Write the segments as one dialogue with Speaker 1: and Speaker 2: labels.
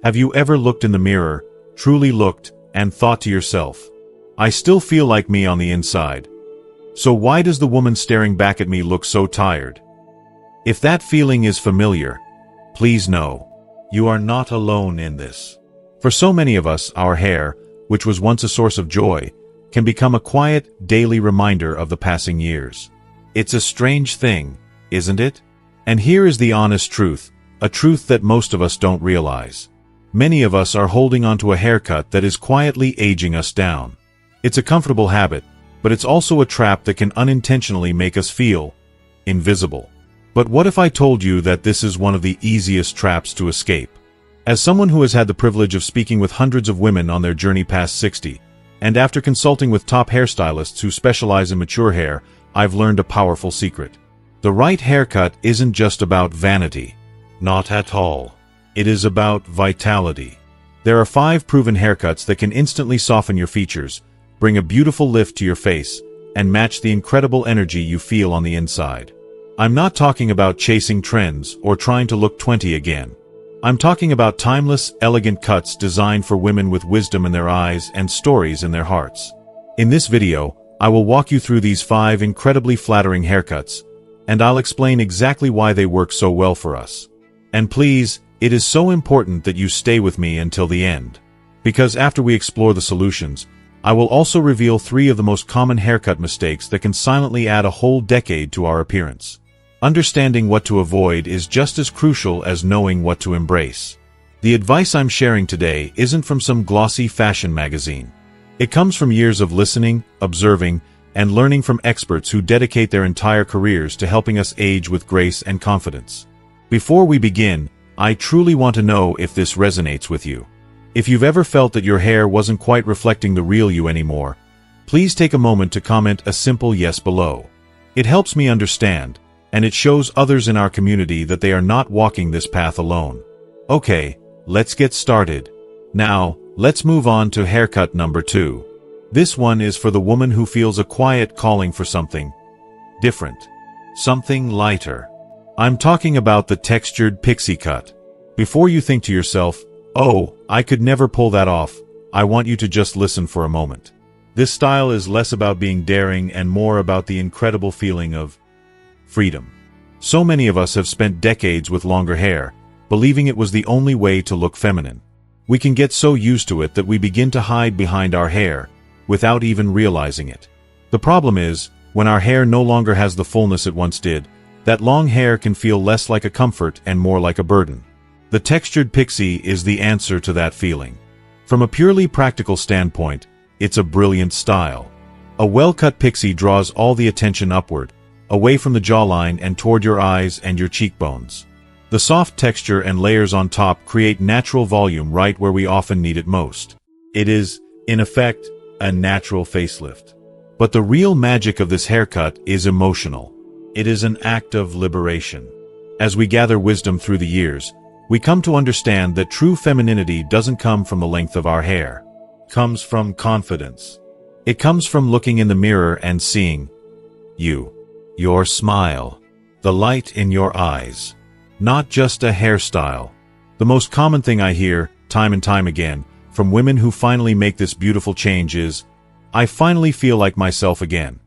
Speaker 1: Have you ever looked in the mirror, truly looked, and thought to yourself, I still feel like me on the inside. So why does the woman staring back at me look so tired? If that feeling is familiar, please know, you are not alone in this. For so many of us, our hair, which was once a source of joy, can become a quiet, daily reminder of the passing years. It's a strange thing, isn't it? And here is the honest truth, a truth that most of us don't realize. Many of us are holding onto a haircut that is quietly aging us down. It's a comfortable habit, but it's also a trap that can unintentionally make us feel invisible. But what if I told you that this is one of the easiest traps to escape? As someone who has had the privilege of speaking with hundreds of women on their journey past 60, and after consulting with top hairstylists who specialize in mature hair, I've learned a powerful secret. The right haircut isn't just about vanity. Not at all. It is about vitality. There are 5 proven haircuts that can instantly soften your features, bring a beautiful lift to your face, and match the incredible energy you feel on the inside. I'm not talking about chasing trends or trying to look 20 again. I'm talking about timeless, elegant cuts designed for women with wisdom in their eyes and stories in their hearts. In this video, I will walk you through these 5 incredibly flattering haircuts, and I'll explain exactly why they work so well for us. And please, it is so important that you stay with me until the end. Because after we explore the solutions, I will also reveal 3 of the most common haircut mistakes that can silently add a whole decade to our appearance. Understanding what to avoid is just as crucial as knowing what to embrace. The advice I'm sharing today isn't from some glossy fashion magazine. It comes from years of listening, observing, and learning from experts who dedicate their entire careers to helping us age with grace and confidence. Before we begin, I truly want to know if this resonates with you. If you've ever felt that your hair wasn't quite reflecting the real you anymore, please take a moment to comment a simple yes below. It helps me understand, and it shows others in our community that they are not walking this path alone. Okay, let's get started. Now, let's move on to haircut number 2. This one is for the woman who feels a quiet calling for something different, something lighter. I'm talking about the textured pixie cut. Before you think to yourself, oh, I could never pull that off, I want you to just listen for a moment. This style is less about being daring and more about the incredible feeling of freedom. So many of us have spent decades with longer hair, believing it was the only way to look feminine. We can get so used to it that we begin to hide behind our hair, without even realizing it. The problem is, when our hair no longer has the fullness it once did, that long hair can feel less like a comfort and more like a burden. The textured pixie is the answer to that feeling. From a purely practical standpoint, it's a brilliant style. A well-cut pixie draws all the attention upward, away from the jawline and toward your eyes and your cheekbones. The soft texture and layers on top create natural volume right where we often need it most. It is, in effect, a natural facelift. But the real magic of this haircut is emotional. It is an act of liberation. As we gather wisdom through the years, we come to understand that true femininity doesn't come from the length of our hair. It comes from confidence. It comes from looking in the mirror and seeing you. Your smile. The light in your eyes. Not just a hairstyle. The most common thing I hear, time and time again, from women who finally make this beautiful change is, I finally feel like myself again.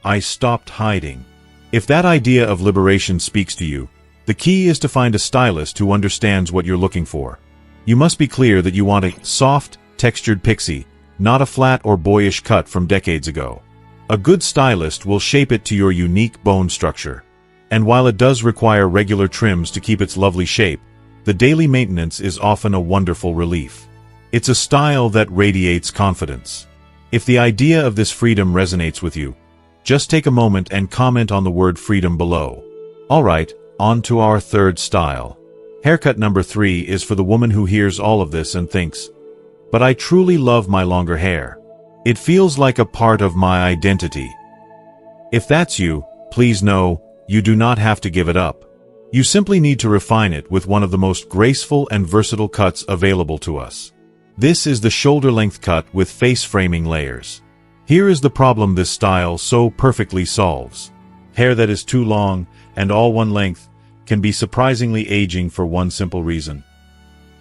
Speaker 1: I stopped hiding. If that idea of liberation speaks to you, the key is to find a stylist who understands what you're looking for. You must be clear that you want a soft, textured pixie, not a flat or boyish cut from decades ago. A good stylist will shape it to your unique bone structure. And while it does require regular trims to keep its lovely shape, the daily maintenance is often a wonderful relief. It's a style that radiates confidence. If the idea of this freedom resonates with you, just take a moment and comment on the word freedom below. Alright, on to our 3rd style. Haircut number 3 is for the woman who hears all of this and thinks, but I truly love my longer hair. It feels like a part of my identity. If that's you, please know, you do not have to give it up. You simply need to refine it with one of the most graceful and versatile cuts available to us. This is the shoulder-length cut with face-framing layers. Here is the problem this style so perfectly solves. Hair that is too long, and all one length, can be surprisingly aging for one simple reason.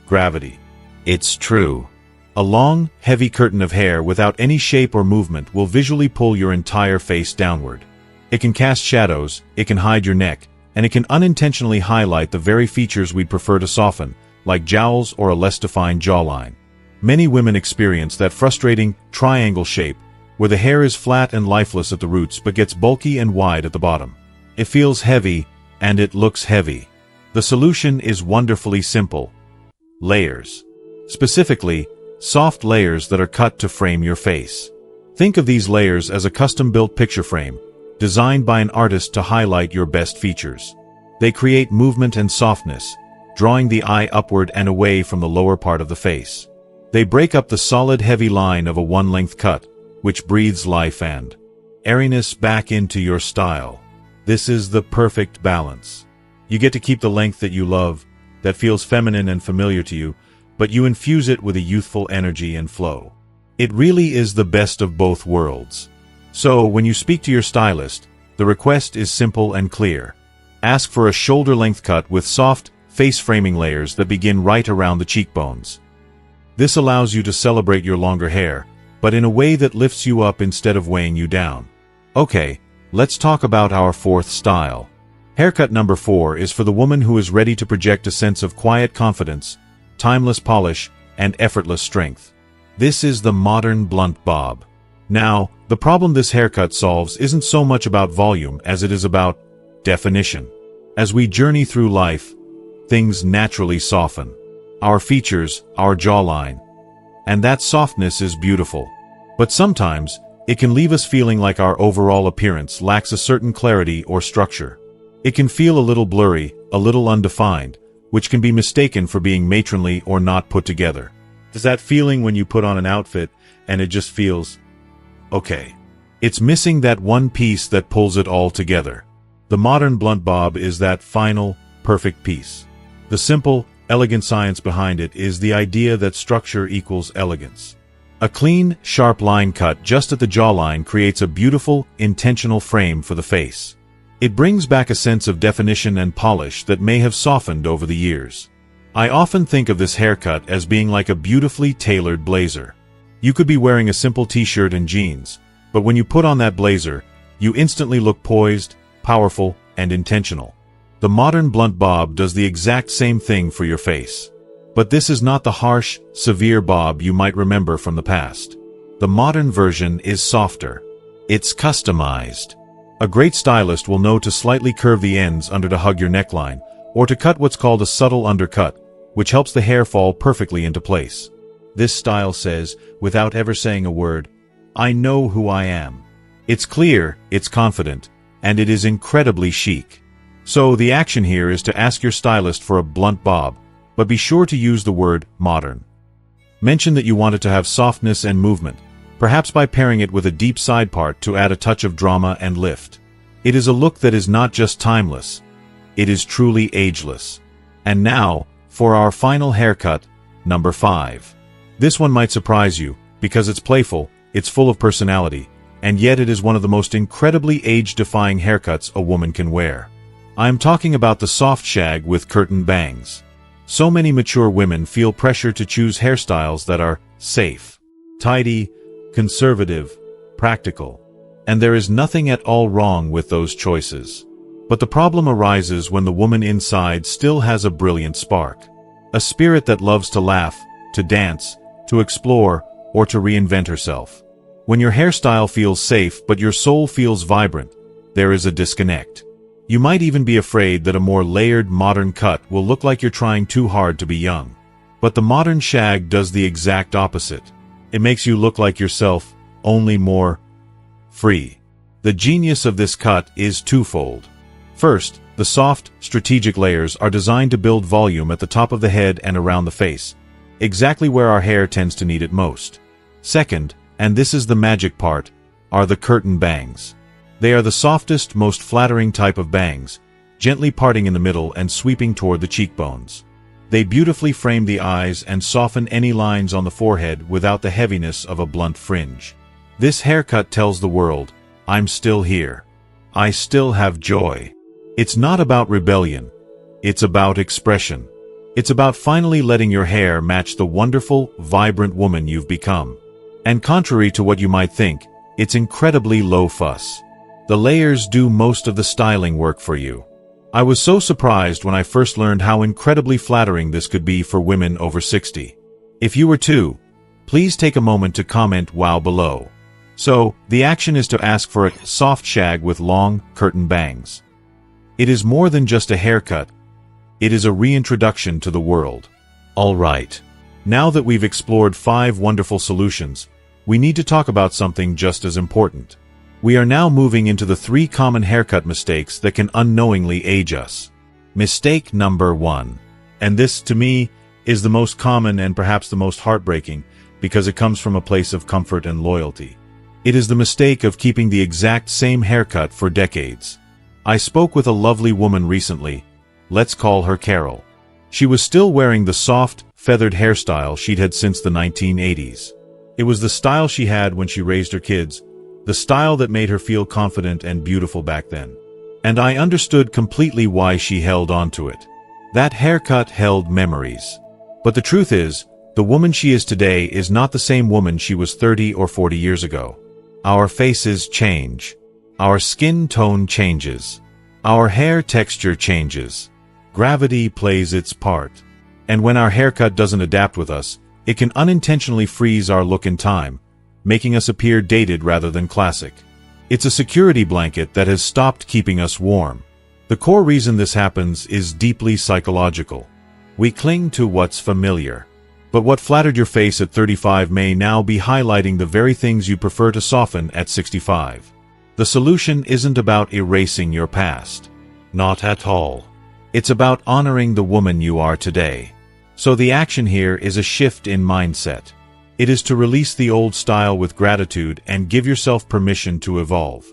Speaker 1: Gravity. It's true. A long, heavy curtain of hair without any shape or movement will visually pull your entire face downward. It can cast shadows, it can hide your neck, and it can unintentionally highlight the very features we'd prefer to soften, like jowls or a less defined jawline. Many women experience that frustrating triangle shape, where the hair is flat and lifeless at the roots but gets bulky and wide at the bottom. It feels heavy, and it looks heavy. The solution is wonderfully simple. Layers. Specifically, soft layers that are cut to frame your face. Think of these layers as a custom-built picture frame, designed by an artist to highlight your best features. They create movement and softness, drawing the eye upward and away from the lower part of the face. They break up the solid, heavy line of a one-length cut, which breathes life and airiness back into your style. This is the perfect balance. You get to keep the length that you love, that feels feminine and familiar to you, but you infuse it with a youthful energy and flow. It really is the best of both worlds. So, when you speak to your stylist, the request is simple and clear. Ask for a shoulder-length cut with soft, face-framing layers that begin right around the cheekbones. This allows you to celebrate your longer hair, but in a way that lifts you up instead of weighing you down. Okay, let's talk about our fourth style. Haircut number 4 is for the woman who is ready to project a sense of quiet confidence, timeless polish, and effortless strength. This is the modern blunt bob. Now, the problem this haircut solves isn't so much about volume as it is about definition. As we journey through life, things naturally soften. Our features, our jawline. And that softness is beautiful. But sometimes, it can leave us feeling like our overall appearance lacks a certain clarity or structure. It can feel a little blurry, a little undefined, which can be mistaken for being matronly or not put together. Is that feeling when you put on an outfit and it just feels okay? It's missing that one piece that pulls it all together. The modern blunt bob is that final, perfect piece. The simple, elegant science behind it is the idea that structure equals elegance. A clean, sharp line cut just at the jawline creates a beautiful, intentional frame for the face. It brings back a sense of definition and polish that may have softened over the years. I often think of this haircut as being like a beautifully tailored blazer. You could be wearing a simple t-shirt and jeans, but when you put on that blazer, you instantly look poised, powerful, and intentional. The modern blunt bob does the exact same thing for your face. But this is not the harsh, severe bob you might remember from the past. The modern version is softer. It's customized. A great stylist will know to slightly curve the ends under to hug your neckline, or to cut what's called a subtle undercut, which helps the hair fall perfectly into place. This style says, without ever saying a word, "I know who I am." It's clear, it's confident, and it is incredibly chic. So the action here is to ask your stylist for a blunt bob, but be sure to use the word modern. Mention that you want it to have softness and movement, perhaps by pairing it with a deep side part to add a touch of drama and lift. It is a look that is not just timeless, it is truly ageless. And now, for our final haircut, number 5. This one might surprise you, because it's playful, it's full of personality, and yet it is one of the most incredibly age-defying haircuts a woman can wear. I am talking about the soft shag with curtain bangs. So many mature women feel pressure to choose hairstyles that are safe, tidy, conservative, practical. And there is nothing at all wrong with those choices. But the problem arises when the woman inside still has a brilliant spark. A spirit that loves to laugh, to dance, to explore, or to reinvent herself. When your hairstyle feels safe but your soul feels vibrant, there is a disconnect. You might even be afraid that a more layered modern cut will look like you're trying too hard to be young. But the modern shag does the exact opposite. It makes you look like yourself, only more free. The genius of this cut is twofold. First, the soft, strategic layers are designed to build volume at the top of the head and around the face, exactly where our hair tends to need it most. Second, and this is the magic part, are the curtain bangs. They are the softest, most flattering type of bangs, gently parting in the middle and sweeping toward the cheekbones. They beautifully frame the eyes and soften any lines on the forehead without the heaviness of a blunt fringe. This haircut tells the world, I'm still here. I still have joy. It's not about rebellion. It's about expression. It's about finally letting your hair match the wonderful, vibrant woman you've become. And contrary to what you might think, it's incredibly low fuss. The layers do most of the styling work for you. I was so surprised when I first learned how incredibly flattering this could be for women over 60. If you were too, please take a moment to comment wow below. So, the action is to ask for a soft shag with long, curtain bangs. It is more than just a haircut. It is a reintroduction to the world. Alright. Now that we've explored 5 wonderful solutions, we need to talk about something just as important. We are now moving into the 3 common haircut mistakes that can unknowingly age us. Mistake number 1. And this, to me, is the most common and perhaps the most heartbreaking, because it comes from a place of comfort and loyalty. It is the mistake of keeping the exact same haircut for decades. I spoke with a lovely woman recently. Let's call her Carol. She was still wearing the soft, feathered hairstyle she'd had since the 1980s. It was the style she had when she raised her kids, the style that made her feel confident and beautiful back then. And I understood completely why she held on to it. That haircut held memories. But the truth is, the woman she is today is not the same woman she was 30 or 40 years ago. Our faces change. Our skin tone changes. Our hair texture changes. Gravity plays its part. And when our haircut doesn't adapt with us, it can unintentionally freeze our look in time, making us appear dated rather than classic. It's a security blanket that has stopped keeping us warm. The core reason this happens is deeply psychological. We cling to what's familiar. But what flattered your face at 35 may now be highlighting the very things you prefer to soften at 65. The solution isn't about erasing your past. Not at all. It's about honoring the woman you are today. So the action here is a shift in mindset. It is to release the old style with gratitude and give yourself permission to evolve.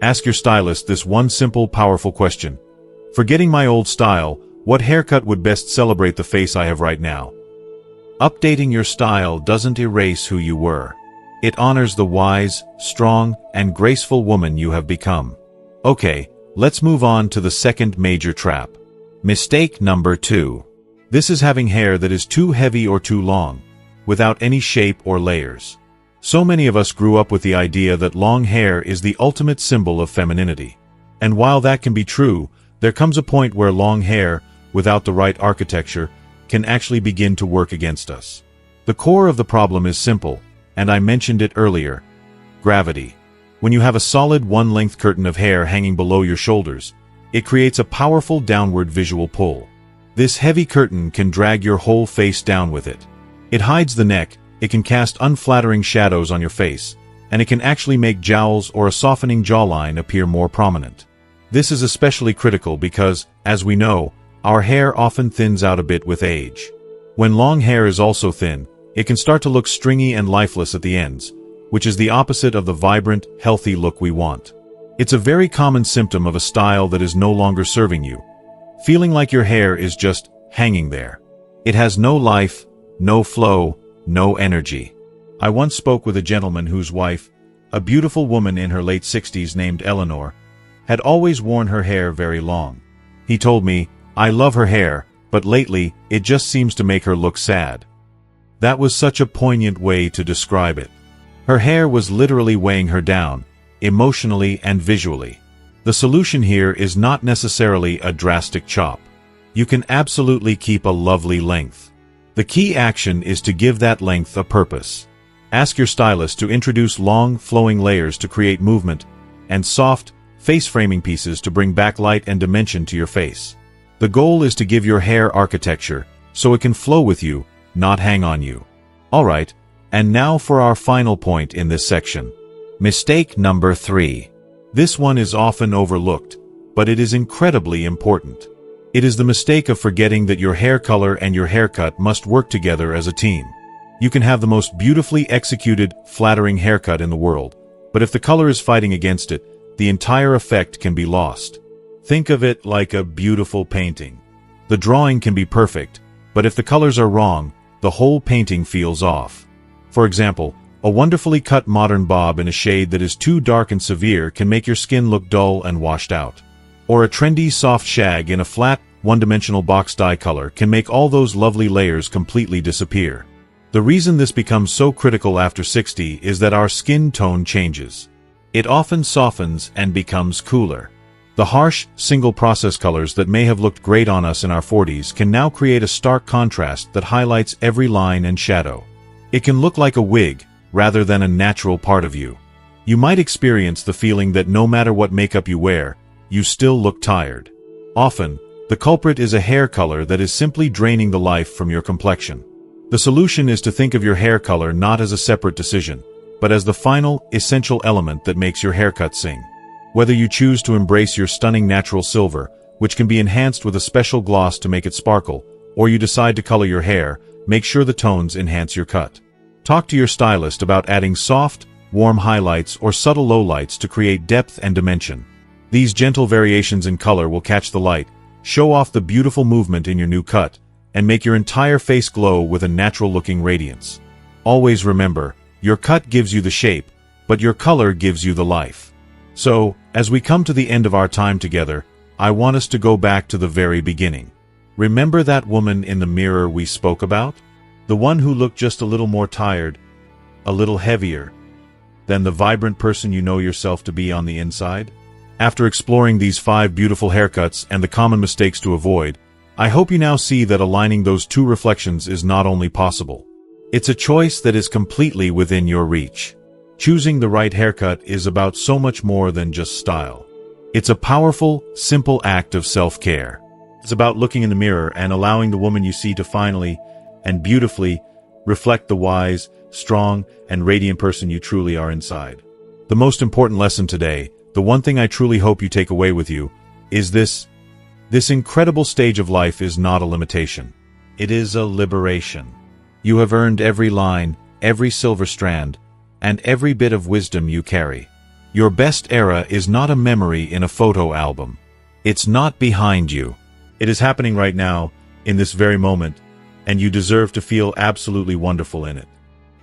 Speaker 1: Ask your stylist this one simple, powerful question. Forgetting my old style, what haircut would best celebrate the face I have right now? Updating your style doesn't erase who you were. It honors the wise, strong, and graceful woman you have become. Okay, let's move on to the second major trap. Mistake number 2. This is having hair that is too heavy or too long, without any shape or layers. So many of us grew up with the idea that long hair is the ultimate symbol of femininity. And while that can be true, there comes a point where long hair, without the right architecture, can actually begin to work against us. The core of the problem is simple, and I mentioned it earlier: gravity. When you have a solid one-length curtain of hair hanging below your shoulders, it creates a powerful downward visual pull. This heavy curtain can drag your whole face down with it. It hides the neck, it can cast unflattering shadows on your face, and it can actually make jowls or a softening jawline appear more prominent. This is especially critical because, as we know, our hair often thins out a bit with age. When long hair is also thin, it can start to look stringy and lifeless at the ends, which is the opposite of the vibrant, healthy look we want. It's a very common symptom of a style that is no longer serving you, feeling like your hair is just hanging there. It has no life, no flow, no energy. I once spoke with a gentleman whose wife, a beautiful woman in her late 60s named Eleanor, had always worn her hair very long. He told me, "I love her hair, but lately, it just seems to make her look sad." That was such a poignant way to describe it. Her hair was literally weighing her down, emotionally and visually. The solution here is not necessarily a drastic chop. You can absolutely keep a lovely length. The key action is to give that length a purpose. Ask your stylist to introduce long, flowing layers to create movement, and soft, face-framing pieces to bring back light and dimension to your face. The goal is to give your hair architecture, so it can flow with you, not hang on you. Alright, and now for our final point in this section. Mistake number 3. This one is often overlooked, but it is incredibly important. It is the mistake of forgetting that your hair color and your haircut must work together as a team. You can have the most beautifully executed, flattering haircut in the world, but if the color is fighting against it, the entire effect can be lost. Think of it like a beautiful painting. The drawing can be perfect, but if the colors are wrong, the whole painting feels off. For example, a wonderfully cut modern bob in a shade that is too dark and severe can make your skin look dull and washed out. Or a trendy soft shag in a flat, one-dimensional box dye color can make all those lovely layers completely disappear. The reason this becomes so critical after 60 is that our skin tone changes. It often softens and becomes cooler. The harsh, single-process colors that may have looked great on us in our 40s can now create a stark contrast that highlights every line and shadow. It can look like a wig, rather than a natural part of you. You might experience the feeling that no matter what makeup you wear, you still look tired. Often, the culprit is a hair color that is simply draining the life from your complexion. The solution is to think of your hair color not as a separate decision, but as the final, essential element that makes your haircut sing. Whether you choose to embrace your stunning natural silver, which can be enhanced with a special gloss to make it sparkle, or you decide to color your hair, make sure the tones enhance your cut. Talk to your stylist about adding soft, warm highlights or subtle lowlights to create depth and dimension. These gentle variations in color will catch the light, show off the beautiful movement in your new cut, and make your entire face glow with a natural-looking radiance. Always remember, your cut gives you the shape, but your color gives you the life. So, as we come to the end of our time together, I want us to go back to the very beginning. Remember that woman in the mirror we spoke about? The one who looked just a little more tired, a little heavier, than the vibrant person you know yourself to be on the inside? After exploring these 5 beautiful haircuts and the common mistakes to avoid, I hope you now see that aligning those two reflections is not only possible. It's a choice that is completely within your reach. Choosing the right haircut is about so much more than just style. It's a powerful, simple act of self-care. It's about looking in the mirror and allowing the woman you see to finally, and beautifully, reflect the wise, strong, and radiant person you truly are inside. The most important lesson today, the one thing I truly hope you take away with you, is this incredible stage of life is not a limitation. It is a liberation. You have earned every line, every silver strand, and every bit of wisdom you carry. Your best era is not a memory in a photo album. It's not behind you. It is happening right now, in this very moment, and you deserve to feel absolutely wonderful in it.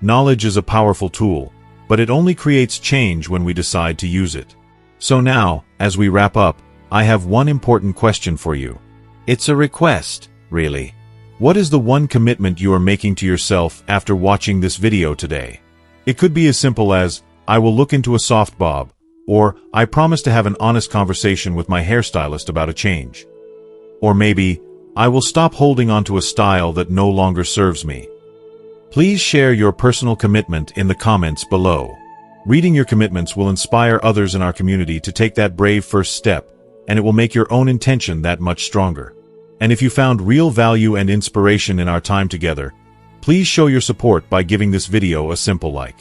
Speaker 1: Knowledge is a powerful tool, but it only creates change when we decide to use it. So now, as we wrap up, I have one important question for you. It's a request, really. What is the one commitment you are making to yourself after watching this video today? It could be as simple as, I will look into a soft bob, or I promise to have an honest conversation with my hairstylist about a change. Or maybe, I will stop holding on to a style that no longer serves me. Please share your personal commitment in the comments below. Reading your commitments will inspire others in our community to take that brave first step, and it will make your own intention that much stronger. And if you found real value and inspiration in our time together, please show your support by giving this video a simple like.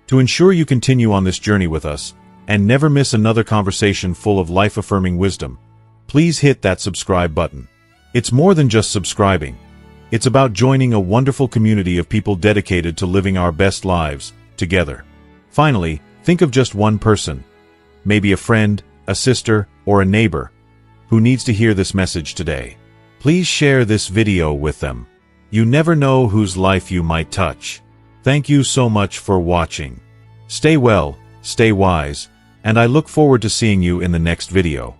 Speaker 1: To ensure you continue on this journey with us, and never miss another conversation full of life-affirming wisdom, please hit that subscribe button. It's more than just subscribing. It's about joining a wonderful community of people dedicated to living our best lives, together. Finally, think of just one person, maybe a friend, a sister, or a neighbor, who needs to hear this message today. Please share this video with them. You never know whose life you might touch. Thank you so much for watching. Stay well, stay wise, and I look forward to seeing you in the next video.